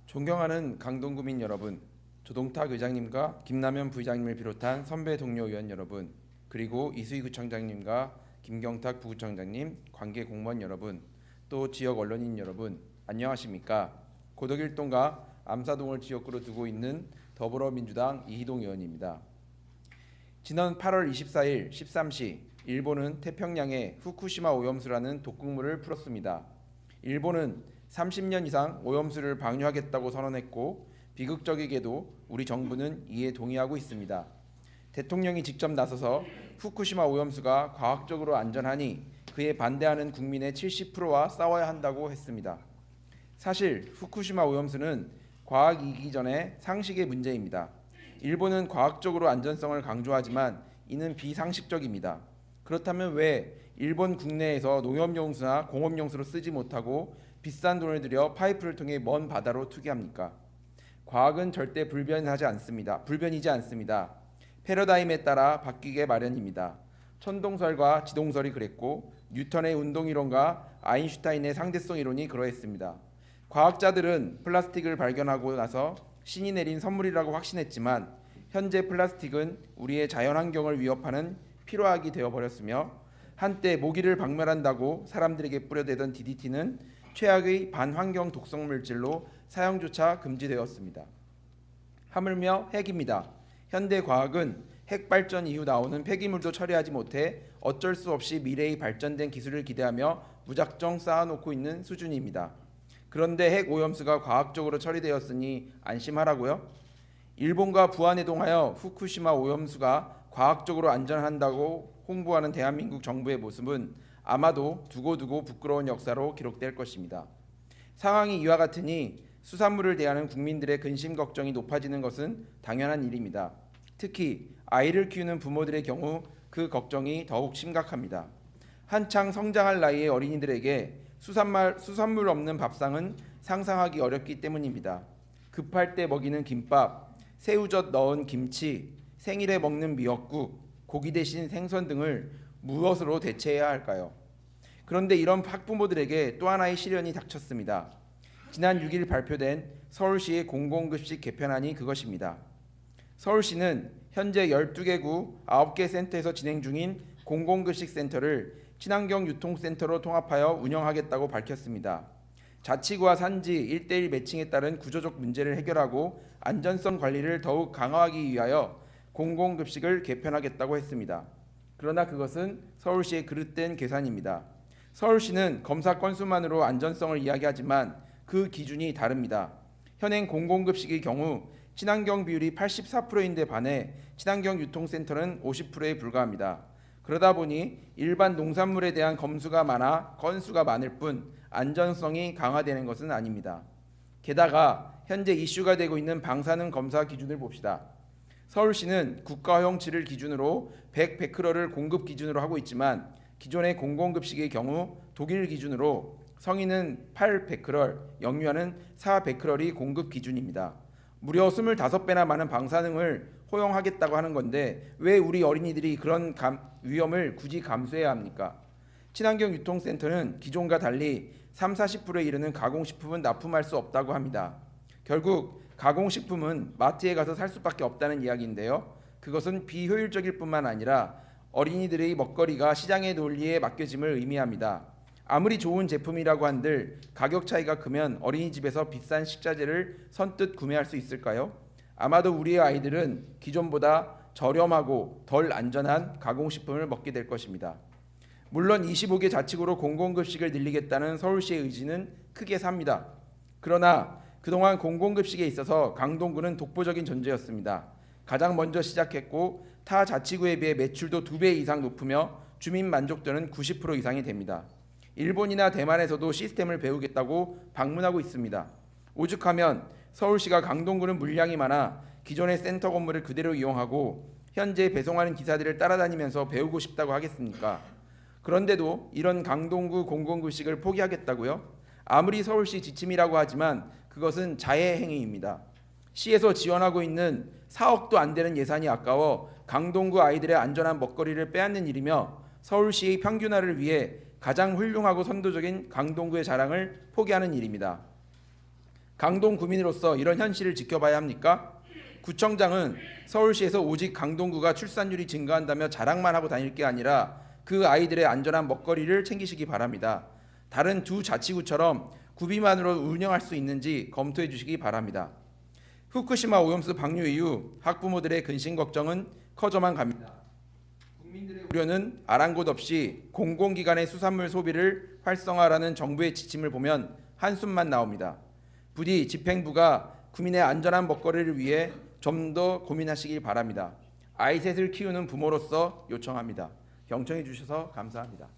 존경하는 강동구민 여러분, 조동탁 의장님과 김남현 부의장님을 비롯한 선배 동료 의원 여러분, 그리고 이수희 구청장님과 김경탁 부구청장님, 관계 공무원 여러분, 또 지역 언론인 여러분, 안녕하십니까? 고덕일동과 암사동을 지역구로 두고 있는 더불어민주당 이희동 의원입니다. 지난 8월 24일 13시 일본은 태평양에 후쿠시마 오염수라는 독극물을 풀었습니다. 일본은 30년 이상 오염수를 방류하겠다고 선언했고 비극적이게도 우리 정부는 이에 동의하고 있습니다. 대통령이 직접 나서서 후쿠시마 오염수가 과학적으로 안전하니 그에 반대하는 국민의 70%와 싸워야 한다고 했습니다. 사실 후쿠시마 오염수는 과학이기 전에 상식의 문제입니다. 일본은 과학적으로 안전성을 강조하지만 이는 비상식적입니다. 그렇다면 왜 일본 국내에서 농업용수나 공업용수로 쓰지 못하고 비싼 돈을 들여 파이프를 통해 먼 바다로 투기합니까? 과학은 절대 불변이지 않습니다. 패러다임에 따라 바뀌게 마련입니다. 천동설과 지동설이 그랬고 뉴턴의 운동이론과 아인슈타인의 상대성 이론이 그러했습니다. 과학자들은 플라스틱을 발견하고 나서 신이 내린 선물이라고 확신했지만 현재 플라스틱은 우리의 자연환경을 위협하는 피로약이 되어버렸으며 한때 모기를 박멸한다고 사람들에게 뿌려대던 DDT는 최악의 반환경 독성 물질로 사용조차 금지되었습니다. 하물며 핵입니다. 현대 과학은 핵 발전 이후 나오는 폐기물도 처리하지 못해 어쩔 수 없이 미래의 발전된 기술을 기대하며 무작정 쌓아놓고 있는 수준입니다. 그런데 핵 오염수가 과학적으로 처리되었으니 안심하라고요? 일본과 부안해동하여 후쿠시마 오염수가 과학적으로 안전한다고 홍보하는 대한민국 정부의 모습은 아마도 두고두고 부끄러운 역사로 기록될 것입니다. 상황이 이와 같으니 수산물을 대하는 국민들의 근심 걱정이 높아지는 것은 당연한 일입니다. 특히 아이를 키우는 부모들의 경우 그 걱정이 더욱 심각합니다. 한창 성장할 나이의 어린이들에게 수산물 없는 밥상은 상상하기 어렵기 때문입니다. 급할 때 먹이는 김밥, 새우젓 넣은 김치, 생일에 먹는 미역국, 고기 대신 생선 등을 무엇으로 대체해야 할까요? 그런데 이런 학부모들에게 또 하나의 시련이 닥쳤습니다. 지난 6일 발표된 서울시의 공공급식 개편안이 그것입니다. 서울시는 현재 12개 구 9개 센터에서 진행 중인 공공급식 센터를 친환경 유통센터로 통합하여 운영하겠다고 밝혔습니다. 자치구와 산지 1:1 매칭에 따른 구조적 문제를 해결하고 안전성 관리를 더욱 강화하기 위하여 공공급식을 개편하겠다고 했습니다. 그러나 그것은 서울시의 그릇된 계산입니다. 서울시는 검사 건수만으로 안전성을 이야기하지만 그 기준이 다릅니다. 현행 공공급식의 경우 친환경 비율이 84%인데 반해 친환경 유통센터는 50%에 불과합니다. 그러다 보니 일반 농산물에 대한 검수가 많아 건수가 많을 뿐 안전성이 강화되는 것은 아닙니다. 게다가 현재 이슈가 되고 있는 방사능 검사 기준을 봅시다. 서울시는 국가 허용치를 기준으로 100베크럴을 공급 기준으로 하고 있지만 기존의 공공급식의 경우 독일 기준으로 성인은 8베크럴, 영유아는 4베크럴이 공급 기준입니다. 무려 25배나 많은 방사능을 허용하겠다고 하는 건데 왜 우리 어린이들이 그런 위험을 굳이 감수해야 합니까? 친환경 유통센터는 기존과 달리 30-40%에 이르는 가공식품은 납품할 수 없다고 합니다. 결국 가공식품은 마트에 가서 살 수밖에 없다는 이야기인데요. 그것은 비효율적일 뿐만 아니라 어린이들의 먹거리가 시장의 논리에 맡겨짐을 의미합니다. 아무리 좋은 제품이라고 한들 가격 차이가 크면 어린이집에서 비싼 식자재를 선뜻 구매할 수 있을까요? 아마도 우리의 아이들은 기존보다 저렴하고 덜 안전한 가공식품을 먹게 될 것입니다. 물론 25개 자치구로 공공급식을 늘리겠다는 서울시의 의지는 크게 삽니다. 그러나 그동안 공공급식에 있어서 강동구는 독보적인 존재였습니다. 가장 먼저 시작했고 타 자치구에 비해 매출도 2배 이상 높으며 주민 만족도는 90% 이상이 됩니다. 일본이나 대만에서도 시스템을 배우겠다고 방문하고 있습니다. 오죽하면 서울시가 강동구는 물량이 많아 기존의 센터 건물을 그대로 이용하고 현재 배송하는 기사들을 따라다니면서 배우고 싶다고 하겠습니까? 그런데도 이런 강동구 공공급식을 포기하겠다고요? 아무리 서울시 지침이라고 하지만 그것은 자해 행위입니다. 시에서 지원하고 있는 4억도 안 되는 예산이 아까워 강동구 아이들의 안전한 먹거리를 빼앗는 일이며 서울시의 평균화를 위해 가장 훌륭하고 선도적인 강동구의 자랑을 포기하는 일입니다. 강동 구민으로서 이런 현실을 지켜봐야 합니까? 구청장은 서울시에서 오직 강동구가 출산율이 증가한다며 자랑만 하고 다닐 게 아니라 그 아이들의 안전한 먹거리를 챙기시기 바랍니다. 다른 두 자치구처럼 구비만으로 운영할 수 있는지 검토해 주시기 바랍니다. 후쿠시마 오염수 방류 이후 학부모들의 근심 걱정은 커져만 갑니다. 국민들의 우려는 아랑곳 없이 공공기관의 수산물 소비를 활성화하라는 정부의 지침을 보면 한숨만 나옵니다. 부디 집행부가 국민의 안전한 먹거리를 위해 좀 더 고민하시기 바랍니다. 아이 셋을 키우는 부모로서 요청합니다. 경청해 주셔서 감사합니다.